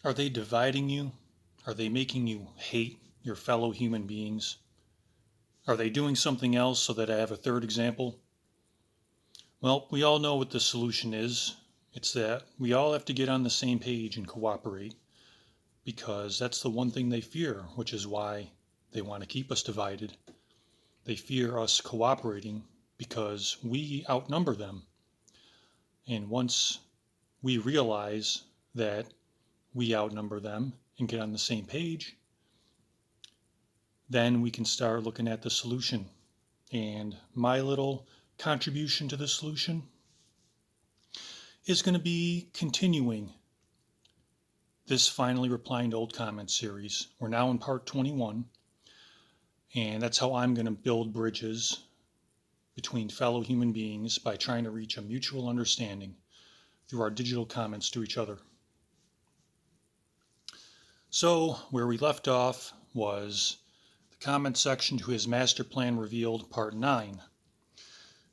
Are they dividing you? Are they making you hate your fellow human beings? Are they doing something else so that I have a third example? Well, we all know what the solution is. It's that we all have to get on the same page and cooperate because that's the one thing they fear, which is why they want to keep us divided. They fear us cooperating because we outnumber them. And once we realize that we outnumber them and get on the same page, then we can start looking at the solution. And my little contribution to the solution is going to be continuing this Finally Replying to Old Comments series. We're now in part 21, and that's how I'm going to build bridges between fellow human beings by trying to reach a mutual understanding through our digital comments to each other. So, where we left off was the comment section to his master plan revealed, part 9.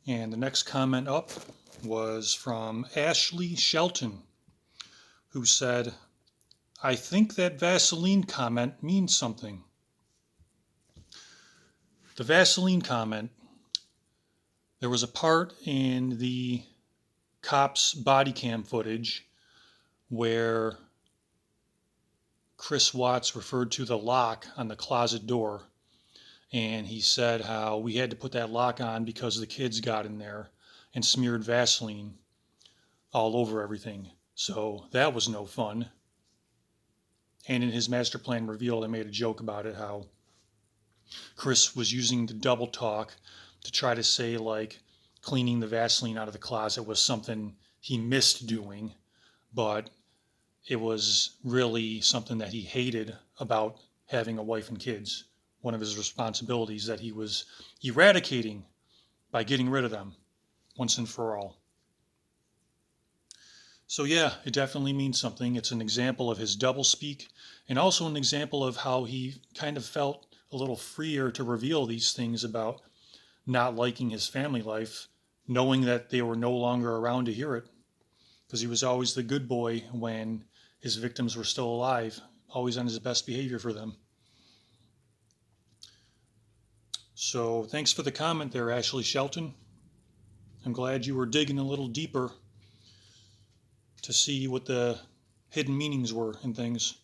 And the next comment up was from Ashley Shelton, who said, I think that Vaseline comment means something. The Vaseline comment, there was a part in the cop's body cam footage where Chris Watts referred to the lock on the closet door. And he said how we had to put that lock on because the kids got in there and smeared Vaseline all over everything. So that was no fun. And in his master plan revealed, I made a joke about it, how Chris was using the double talk to try to say like cleaning the Vaseline out of the closet was something he missed doing, but it was really something that he hated about having a wife and kids. One of his responsibilities that he was eradicating by getting rid of them once and for all. So yeah, it definitely means something. It's an example of his doublespeak and also an example of how he kind of felt a little freer to reveal these things about not liking his family life, knowing that they were no longer around to hear it. Because he was always the good boy when his victims were still alive, always on his best behavior for them. So thanks for the comment there, Ashley Shelton. I'm glad you were digging a little deeper to see what the hidden meanings were in things,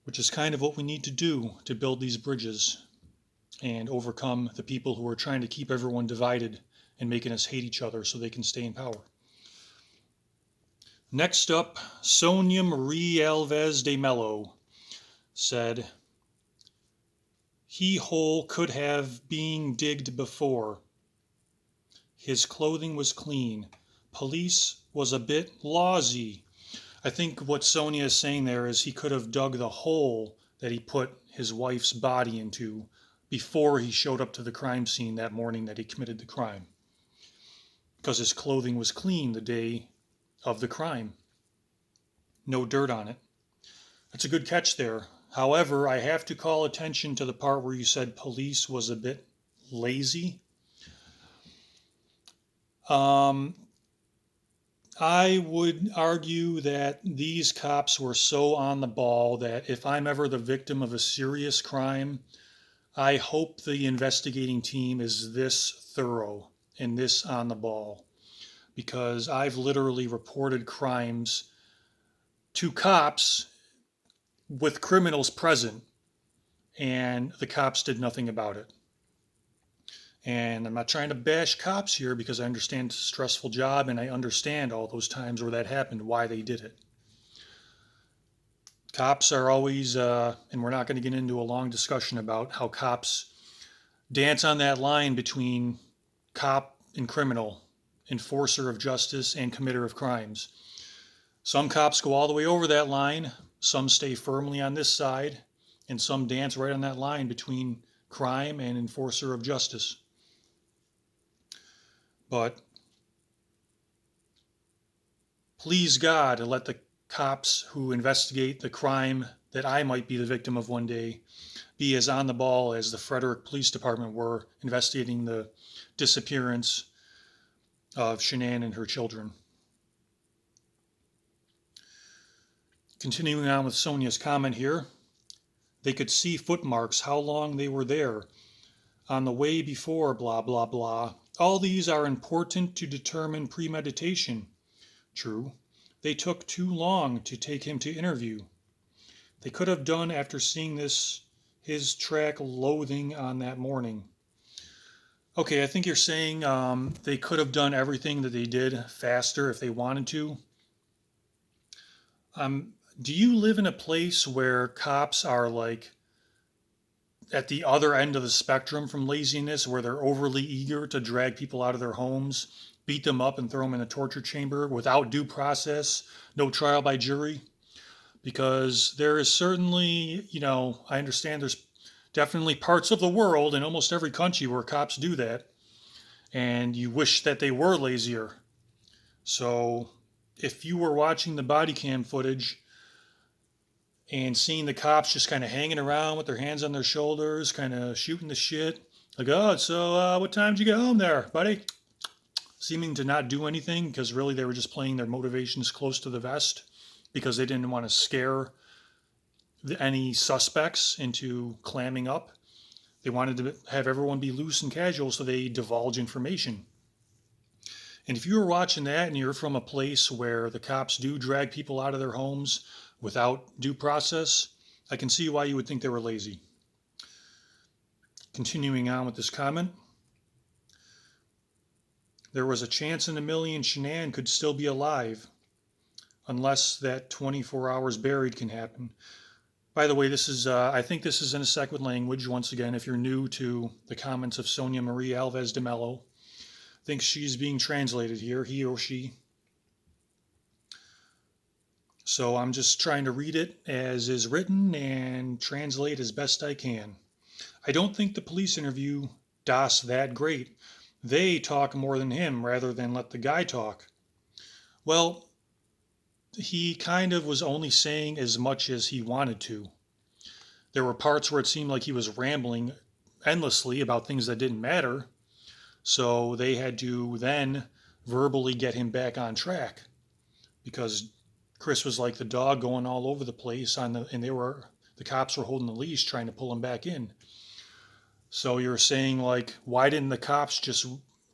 which is kind of what we need to do to build these bridges and overcome the people who are trying to keep everyone divided and making us hate each other so they can stay in power. Next up, Sonia Marie Alves de Mello said, he hole could have been digged before. His clothing was clean. Police was a bit lawsy. I think what Sonia is saying there is he could have dug the hole that he put his wife's body into before he showed up to the crime scene that morning that he committed the crime, because his clothing was clean the day of the crime. No dirt on it. That's a good catch there. However, I have to call attention to the part where you said police was a bit lazy. I would argue that these cops were so on the ball that if I'm ever the victim of a serious crime, I hope the investigating team is this thorough and this on the ball, because I've literally reported crimes to cops with criminals present, and the cops did nothing about it. And I'm not trying to bash cops here because I understand it's a stressful job and I understand all those times where that happened, why they did it. Cops are always, and we're not going to get into a long discussion about how cops dance on that line between cop and criminal, enforcer of justice and committer of crimes. Some cops go all the way over that line, some stay firmly on this side, and some dance right on that line between crime and enforcer of justice. But please God, let the cops who investigate the crime that I might be the victim of one day be as on the ball as the Frederick Police Department were investigating the disappearance of Shanann and her children. Continuing on with Sonia's comment here, they could see footmarks, how long they were there, on the way before, blah, blah, blah. All these are important to determine premeditation. True. They took too long to take him to interview. They could have done after seeing his track loathing on that morning. Okay, I think you're saying they could have done everything that they did faster if they wanted to. Do you live in a place where cops are like at the other end of the spectrum from laziness, where they're overly eager to drag people out of their homes, beat them up, and throw them in a torture chamber without due process, no trial by jury? Because there is certainly, I understand there's definitely parts of the world in almost every country where cops do that, and you wish that they were lazier. So if you were watching the body cam footage and seeing the cops just kind of hanging around with their hands on their shoulders, kind of shooting the shit, like, oh, so what time did you get home there, buddy? Seeming to not do anything because really they were just playing their motivations close to the vest because they didn't want to scare any suspects into clamming up. They wanted to have everyone be loose and casual, so they divulge information. And if you were watching that and you're from a place where the cops do drag people out of their homes without due process, I can see why you would think they were lazy. Continuing on with this comment, there was a chance in a million Shanann could still be alive, unless that 24 hours buried can happen. By the way, this is I think this is in a second language. Once again, if you're new to the comments of Sonia Marie Alves de Mello, I think she's being translated here, he or she. So I'm just trying to read it as is written and translate as best I can. I don't think the police interview Das that great. They talk more than him rather than let the guy talk. Well, he kind of was only saying as much as he wanted to. There were parts where it seemed like he was rambling endlessly about things that didn't matter. So they had to then verbally get him back on track because Chris was like the dog going all over the place and the cops were holding the leash trying to pull him back in. So you're saying, like, why didn't the cops just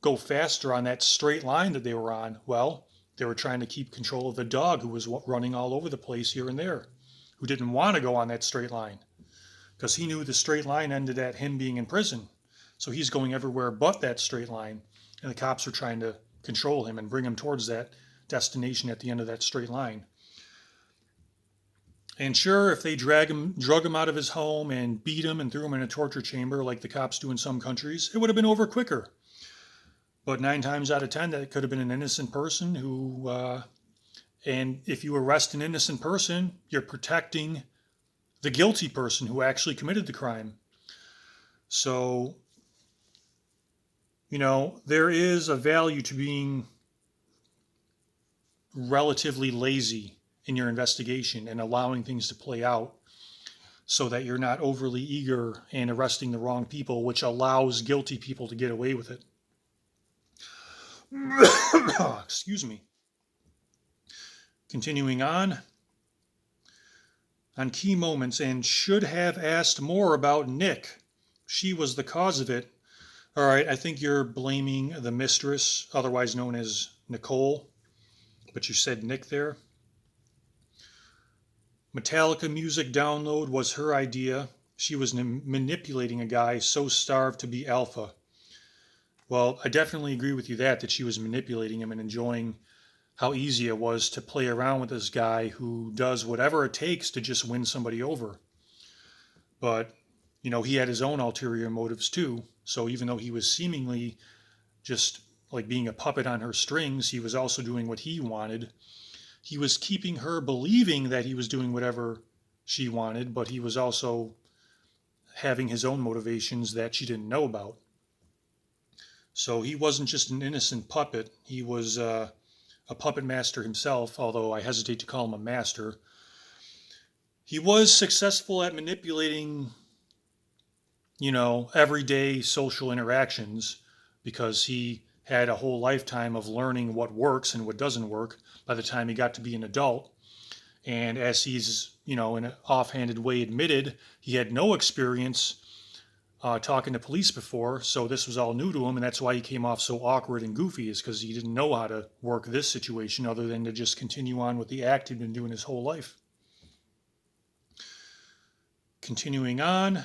go faster on that straight line that they were on? Well, they were trying to keep control of the dog who was running all over the place here and there, who didn't want to go on that straight line because he knew the straight line ended at him being in prison. So he's going everywhere but that straight line. And the cops are trying to control him and bring him towards that destination at the end of that straight line. And sure, if they drug him out of his home and beat him and threw him in a torture chamber like the cops do in some countries, it would have been over quicker. But 9 times out of 10, that could have been an innocent person who, and if you arrest an innocent person, you're protecting the guilty person who actually committed the crime. So, there is a value to being relatively lazy in your investigation and allowing things to play out so that you're not overly eager and arresting the wrong people, which allows guilty people to get away with it. Excuse me. Continuing on key moments, and should have asked more about Nick. She was the cause of it. All right, I think you're blaming the mistress, otherwise known as Nicole, but you said Nick there. Metallica music download was her idea. She was manipulating a guy so starved to be alpha. Well, I definitely agree with you that she was manipulating him and enjoying how easy it was to play around with this guy who does whatever it takes to just win somebody over. But, he had his own ulterior motives too. So even though he was seemingly just like being a puppet on her strings, he was also doing what he wanted. He was keeping her believing that he was doing whatever she wanted, but he was also having his own motivations that she didn't know about. So he wasn't just an innocent puppet. He was a puppet master himself, although I hesitate to call him a master. He was successful at manipulating, everyday social interactions because he had a whole lifetime of learning what works and what doesn't work by the time he got to be an adult. And as he's, in an offhanded way admitted, he had no experience talking to police before, so this was all new to him, and that's why he came off so awkward and goofy, is because he didn't know how to work this situation other than to just continue on with the act he'd been doing his whole life. Continuing on,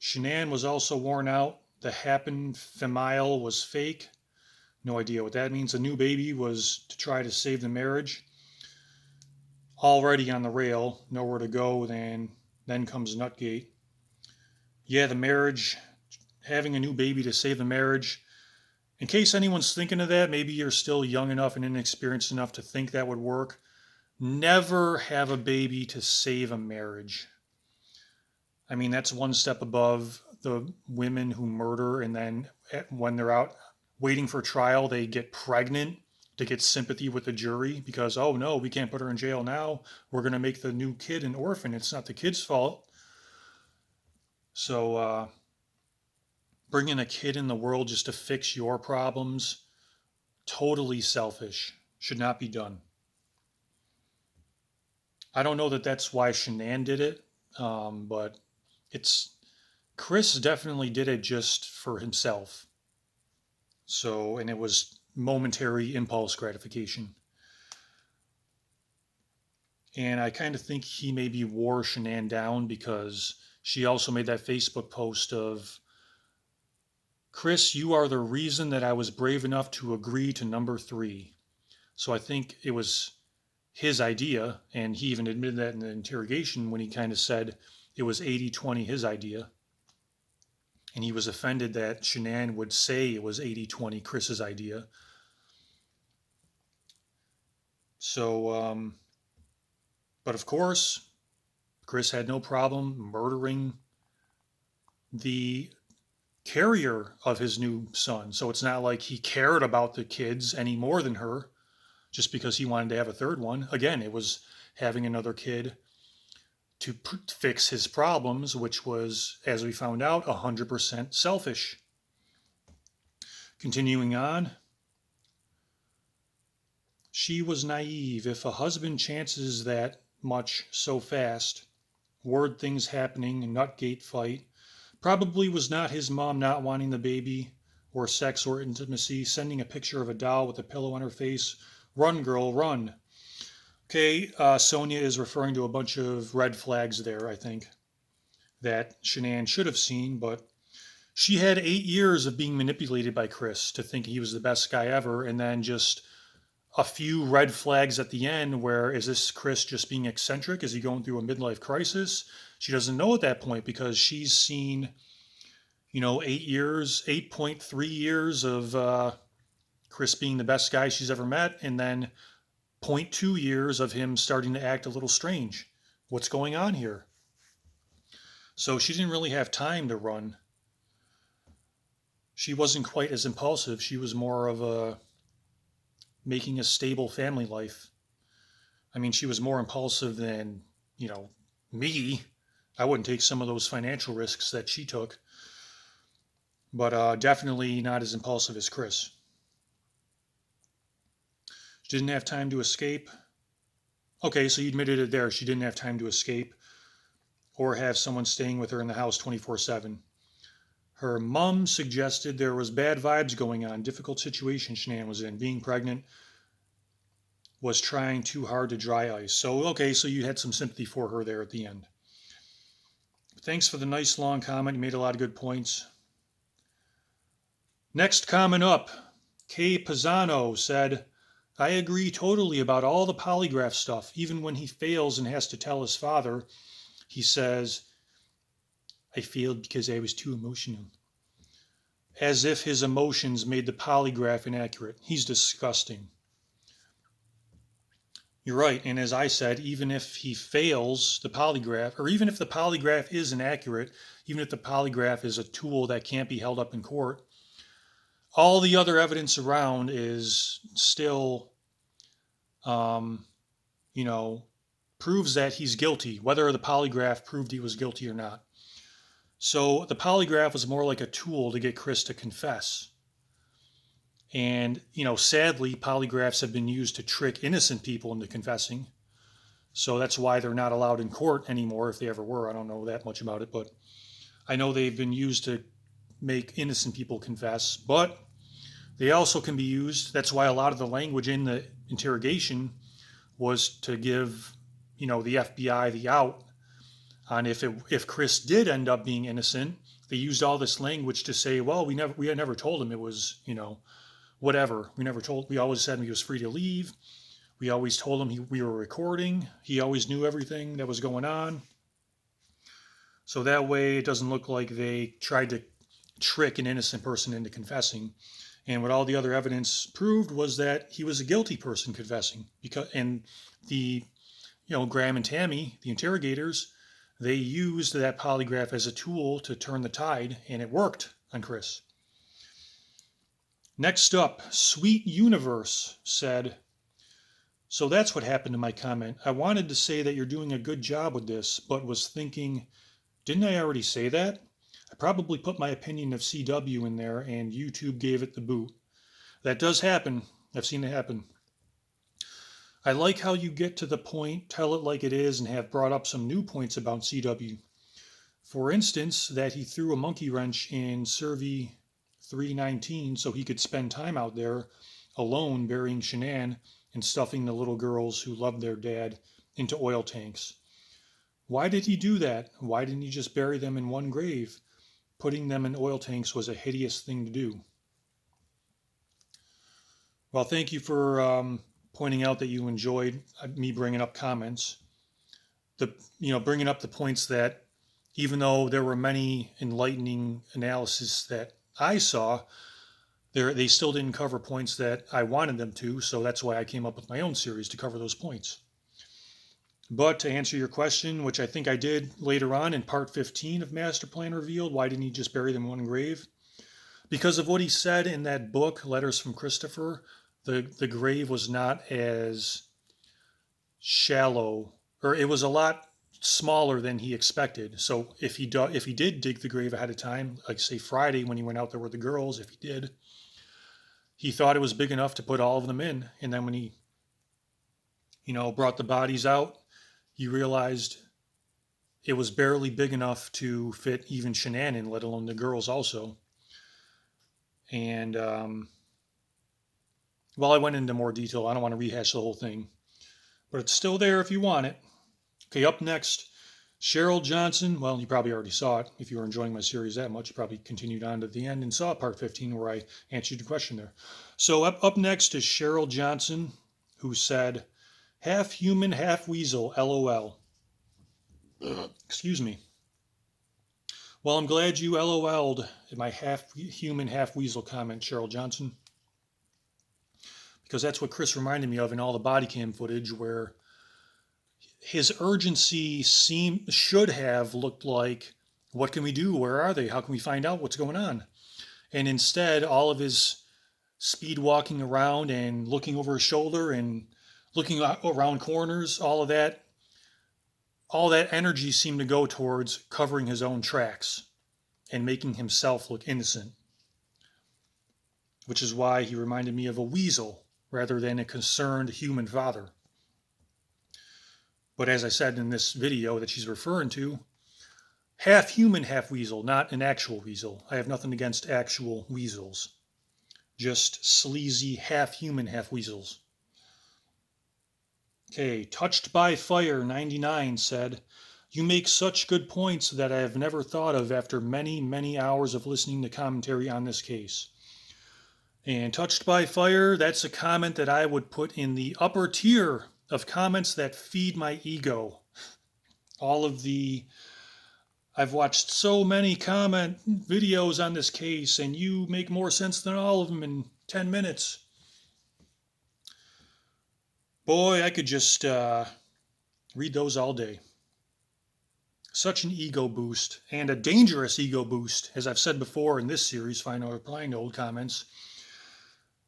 Shanann was also worn out. The happen famile was fake. No idea what that means. The new baby was to try to save the marriage. Already on the rail, nowhere to go, then comes Nutgate. Yeah, the marriage, having a new baby to save the marriage. In case anyone's thinking of that, maybe you're still young enough and inexperienced enough to think that would work. Never have a baby to save a marriage. I mean, that's one step above the women who murder and then when they're out waiting for trial, they get pregnant to get sympathy with the jury because, oh no, we can't put her in jail now. We're going to make the new kid an orphan. It's not the kid's fault. So, bringing a kid in the world just to fix your problems, totally selfish. Should not be done. I don't know that that's why Shanann did it, but it's Chris definitely did it just for himself. So, and it was momentary impulse gratification. And I kind of think he maybe wore Shanann down because she also made that Facebook post of, Chris, you are the reason that I was brave enough to agree to number 3. So I think it was his idea, and he even admitted that in the interrogation when he kind of said it was 80-20 his idea. And he was offended that Shanann would say it was 80-20 Chris's idea. So, but of course, Chris had no problem murdering the carrier of his new son. So it's not like he cared about the kids any more than her just because he wanted to have a third one. Again, it was having another kid to fix his problems, which was, as we found out, 100% selfish. Continuing on, she was naive. If a husband chances that much so fast, word things happening, Nutgate fight, probably was not his mom not wanting the baby or sex or intimacy, sending a picture of a doll with a pillow on her face. Run, girl, run. Okay, Sonia is referring to a bunch of red flags there, I think, that Shanann should have seen, but she had 8 years of being manipulated by Chris to think he was the best guy ever, and then just a few red flags at the end where, is this Chris just being eccentric? Is he going through a midlife crisis? She doesn't know at that point because she's seen, 8 years, 8.3 years of Chris being the best guy she's ever met, and then 0.2 years of him starting to act a little strange. What's going on here? So she didn't really have time to run. She wasn't quite as impulsive. She was more of a making a stable family life. I mean, she was more impulsive than, me. I wouldn't take some of those financial risks that she took, but definitely not as impulsive as Chris. She didn't have time to escape. Okay, so you admitted it there. She didn't have time to escape or have someone staying with her in the house 24/7. Her mom suggested there was bad vibes going on, difficult situation Shanann was in. Being pregnant was trying too hard to dry ice. So, okay, so you had some sympathy for her there at the end. Thanks for the nice long comment. You made a lot of good points. Next comment up, Kay Pisano said, I agree totally about all the polygraph stuff. Even when he fails and has to tell his father, he says, I failed because I was too emotional. As if his emotions made the polygraph inaccurate. He's disgusting. You're right. And as I said, even if he fails the polygraph, or even if the polygraph is inaccurate, even if the polygraph is a tool that can't be held up in court, all the other evidence around is still, proves that he's guilty, whether the polygraph proved he was guilty or not. So the polygraph was more like a tool to get Chris to confess. And, sadly, polygraphs have been used to trick innocent people into confessing. So that's why they're not allowed in court anymore, if they ever were. I don't know that much about it, but I know they've been used to make innocent people confess, but they also can be used. That's why a lot of the language in the interrogation was to give, the FBI the out on if Chris did end up being innocent. They used all this language to say, well, we had never told him it was, whatever. We always said he was free to leave. We always told him we were recording. He always knew everything that was going on. So that way it doesn't look like they tried to trick an innocent person into confessing. And what all the other evidence proved was that he was a guilty person confessing. And the, Graham and Tammy, the interrogators, they used that polygraph as a tool to turn the tide, and it worked on Chris. Next up, Sweet Universe said, so that's what happened to my comment. I wanted to say that you're doing a good job with this, but was thinking, didn't I already say that? I probably put my opinion of CW in there and YouTube gave it the boot. That does happen. I've seen it happen. I like how you get to the point, tell it like it is, and have brought up some new points about CW. For instance, that he threw a monkey wrench in Survey 319 so he could spend time out there alone burying Shanann and stuffing the little girls who loved their dad into oil tanks. Why did he do that? Why didn't he just bury them in one grave? Putting them in oil tanks was a hideous thing to do. Well, thank you for pointing out that you enjoyed me bringing up comments. Bringing up the points that even though there were many enlightening analyses that I saw, they still didn't cover points that I wanted them to. So that's why I came up with my own series to cover those points. But to answer your question, which I think I did later on in part 15 of Master Plan Revealed, why didn't he just bury them in one grave? Because of what he said in that book, Letters from Christopher, the grave was not as shallow, or it was a lot smaller than he expected. So if he did dig the grave ahead of time, like say Friday when he went out there with the girls, if he did, he thought it was big enough to put all of them in. And then when he, brought the bodies out, he realized it was barely big enough to fit even Shanann in, let alone the girls also. And, well, I went into more detail. I don't want to rehash the whole thing, but it's still there if you want it. Okay, up next, Cheryl Johnson. Well, you probably already saw it. If you were enjoying my series that much, you probably continued on to the end and saw part 15 where I answered your question there. So up next is Cheryl Johnson, who said, half human, half weasel, LOL. Excuse me. Well, I'm glad you LOL'd at my half human, half weasel comment, Cheryl Johnson. Because that's what Chris reminded me of in all the body cam footage, where his urgency should have looked like, what can we do? Where are they? How can we find out what's going on? And instead, all of his speed walking around and looking over his shoulder and looking around corners, all that energy seemed to go towards covering his own tracks and making himself look innocent, which is why he reminded me of a weasel rather than a concerned human father. But as I said in this video that she's referring to, half human, half weasel, not an actual weasel. I have nothing against actual weasels, just sleazy half human, half weasels. Okay, Touched by Fire 99 said, you make such good points that I have never thought of after many, many hours of listening to commentary on this case. And Touched by Fire, that's a comment that I would put in the upper tier of comments that feed my ego. I've watched so many comment videos on this case, and you make more sense than all of them in 10 minutes. Boy, I could just read those all day. Such an ego boost, and a dangerous ego boost, as I've said before in this series, Final Replying to Old Comments.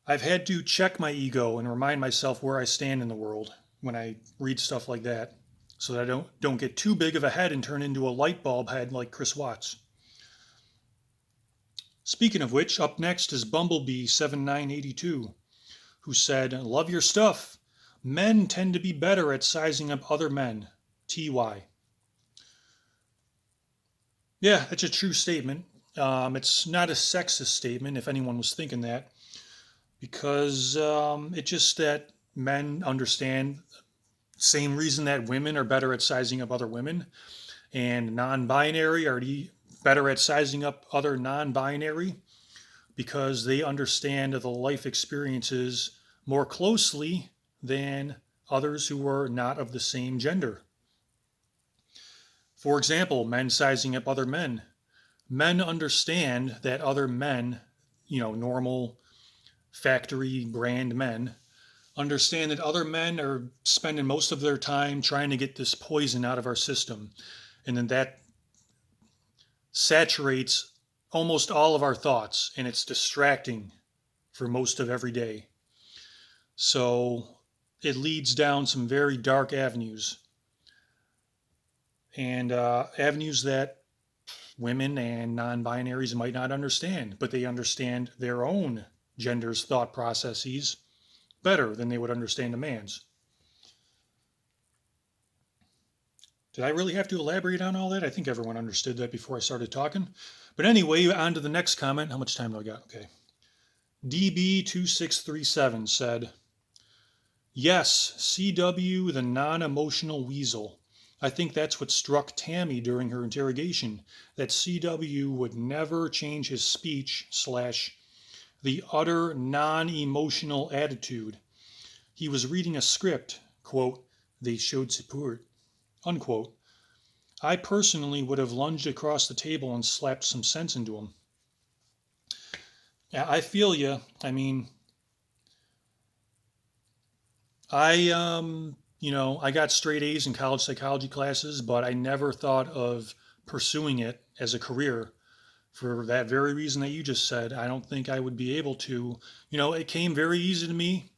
I've had to check my ego and remind myself where I stand in the world when I read stuff like that, so that I don't get too big of a head and turn into a light bulb head like Chris Watts. Speaking of which, up next is Bumblebee 7982, who said, love your stuff, Men tend to be better at sizing up other men. TY. Yeah, that's a true statement. It's not a sexist statement, if anyone was thinking that, because it's just that men understand same reason that women are better at sizing up other women, and non-binary are better at sizing up other non-binary because they understand the life experiences more closely than others who are not of the same gender. For example, men sizing up other men. Men understand that other men, normal factory brand men, understand that other men are spending most of their time trying to get this poison out of our system. And then that saturates almost all of our thoughts, and it's distracting for most of every day. So it leads down some very dark avenues, and avenues that women and non-binaries might not understand, but they understand their own gender's thought processes better than they would understand a man's. Did I really have to elaborate on all that? I think everyone understood that before I started talking. But anyway, on to the next comment. How much time do I got? Okay. DB2637 said, yes, CW, the non-emotional weasel. I think that's what struck Tammy during her interrogation, that CW would never change his speech / the utter non-emotional attitude. He was reading a script, quote, they showed support, unquote. I personally would have lunged across the table and slapped some sense into him. Yeah, I feel you. I mean, I got straight A's in college psychology classes, but I never thought of pursuing it as a career for that very reason that you just said. I don't think I would be able to. It came very easy to me.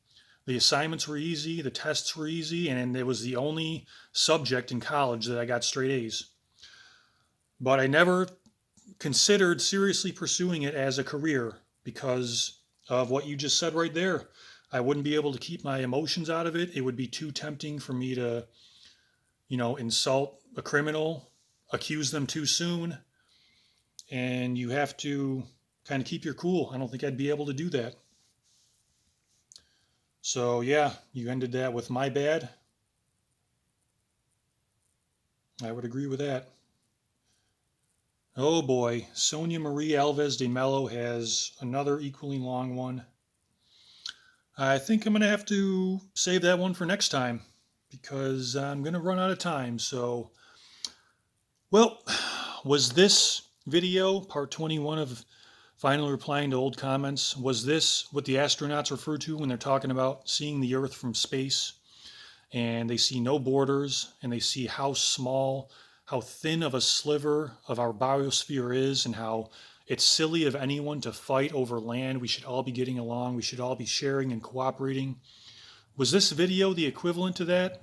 The assignments were easy, the tests were easy, and it was the only subject in college that I got straight A's. But I never considered seriously pursuing it as a career because of what you just said right there. I wouldn't be able to keep my emotions out of it. It would be too tempting for me to, insult a criminal, accuse them too soon, and you have to kind of keep your cool. I don't think I'd be able to do that. So, yeah, you ended that with my bad. I would agree with that. Oh boy, Sonia Marie Alves de Mello has another equally long one. I think I'm going to have to save that one for next time because I'm going to run out of time. So, well, was this video, part 21 of finally replying to old comments, was this what the astronauts refer to when they're talking about seeing the Earth from space? And they see no borders, and they see how small, how thin of a sliver of our biosphere is, and how it's silly of anyone to fight over land. We should all be getting along. We should all be sharing and cooperating. Was this video the equivalent to that?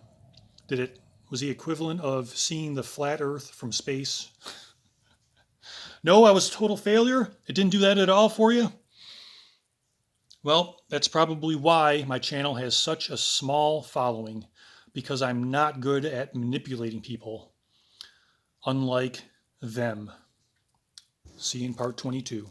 Was the equivalent of seeing the flat Earth from space? No, I was a total failure. It didn't do that at all for you? Well, that's probably why my channel has such a small following, because I'm not good at manipulating people, unlike them. See you in part 22.